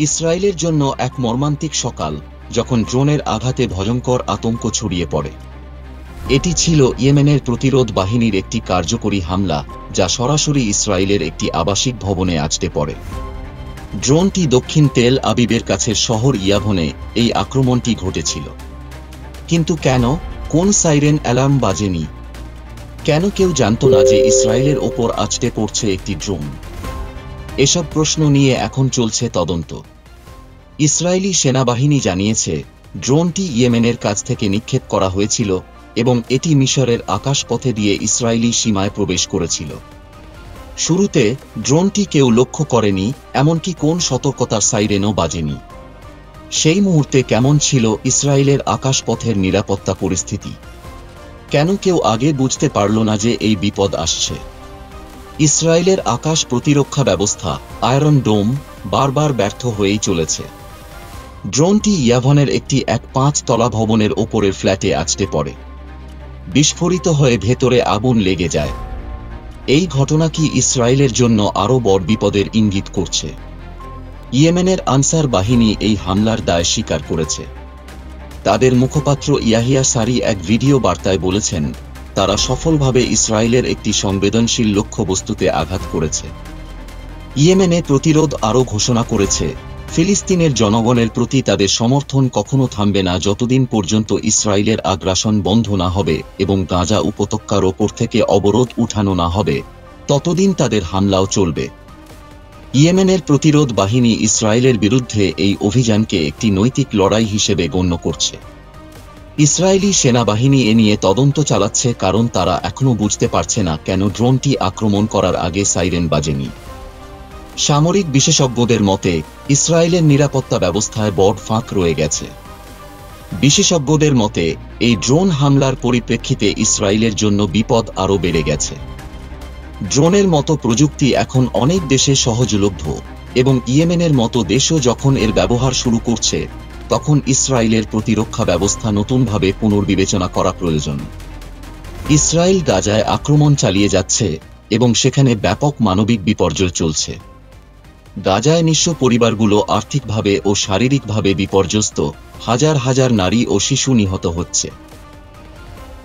ইসরায়েলের জন্য এক মর্মান্তিক সকাল, যখন ড্রোনের আঘাতে ভয়ঙ্কর আতঙ্ক ছড়িয়ে পড়ে। এটি ছিল ইয়েমেনের প্রতিরোধ বাহিনীর একটি কার্যকরী হামলা, যা সরাসরি ইসরায়েলের একটি আবাসিক ভবনে আছড়ে পড়ে। ড্রোনটি দক্ষিণ তেল আবিবের কাছের শহর ইয়াভনে এই আক্রমণটি ঘটেছিল। কিন্তু কেন? কোন সাইরেন অ্যালার্ম বাজেনি? কেন কেউ জানত না যে ইসরায়েলের ওপর আছড়ে পড়ছে একটি ড্রোন? এসব প্রশ্ন নিয়ে এখন চলছে তদন্ত। ইসরায়েলি সেনাবাহিনী জানিয়েছে, ড্রোনটি ইয়েমেনের কাছ থেকে নিক্ষেপ করা হয়েছিল এবং এটি মিশরের আকাশপথে দিয়ে ইসরায়েলি সীমায় প্রবেশ করেছিল। শুরুতে ড্রোনটি কেউ লক্ষ্য করেনি, এমনকি কোন সতর্কতার সাইরেনও বাজেনি। সেই মুহূর্তে কেমন ছিল ইসরায়েলের আকাশপথের নিরাপত্তা পরিস্থিতি? কেন কেউ আগে বুঝতে পারল না যে এই বিপদ আসছে? ইসরায়েলের আকাশ প্রতিরক্ষা ব্যবস্থা আয়রন ডোম বারবার ব্যর্থ হয়েই চলেছে। ড্রোনটি ইয়াভনের একটি 5 তলা ভবনের ওপরের ফ্ল্যাটে আছড়ে পড়ে। বিস্ফোরিত হয়ে ভেতরে আগুন লেগে যায়। এই ঘটনা কি ইসরায়েলের জন্য আরও বড় বিপদের ইঙ্গিত করছে? ইয়েমেনের আনসার বাহিনী এই হামলার দায় স্বীকার করেছে। তাদের মুখপাত্র ইয়াহিয়া সারি এক ভিডিও বার্তায় বলেছেন, তারা সফলভাবে ইসরায়েলের একটি সংবেদনশীল লক্ষ্যবস্তুতে আঘাত করেছে। ইয়েমেনে প্রতিরোধ আরও ঘোষণা করেছে, ফিলিস্তিনের জনগণের প্রতি তাদের সমর্থন কখনো থামবে না যতদিন পর্যন্ত ইসরায়েলের আগ্রাসন বন্ধ না হবে এবং গাজা উপত্যকার ওপর থেকে অবরোধ উঠানো না হবে, ততদিন তাদের হামলাও চলবে। ইয়েমেনের প্রতিরোধ বাহিনী ইসরায়েলের বিরুদ্ধে এই অভিযানকে একটি নৈতিক লড়াই হিসেবে গণ্য করছে। ইসরায়েলি সেনাবাহিনী এ নিয়ে তদন্ত চালাচ্ছে, কারণ তারা এখনও বুঝতে পারছে না কেন ড্রোনটি আক্রমণ করার আগে সাইরেন বাজেনি। সামরিক বিশেষজ্ঞদের মতে, ইসরায়েলের নিরাপত্তা ব্যবস্থায় বড় ফাঁক রয়ে গেছে। বিশেষজ্ঞদের মতে, এই ড্রোন হামলার পরিপ্রেক্ষিতে ইসরায়েলের জন্য বিপদ আরও বেড়ে গেছে। ড্রোনের মতো প্রযুক্তি এখন অনেক দেশে সহজলভ্য, এবং ইয়েমেনের মতো দেশও যখন এর ব্যবহার শুরু করছে, তখন ইসরায়েলের প্রতিরক্ষা ব্যবস্থা নতুনভাবে পুনর্বিবেচনা করা প্রয়োজন। ইসরায়েল গাজায় আক্রমণ চালিয়ে যাচ্ছে এবং সেখানে ব্যাপক মানবিক বিপর্যয় চলছে। গাজায় নিঃস্ব পরিবারগুলো আর্থিকভাবে ও শারীরিকভাবে বিপর্যস্ত, হাজার হাজার নারী ও শিশু নিহত হচ্ছে।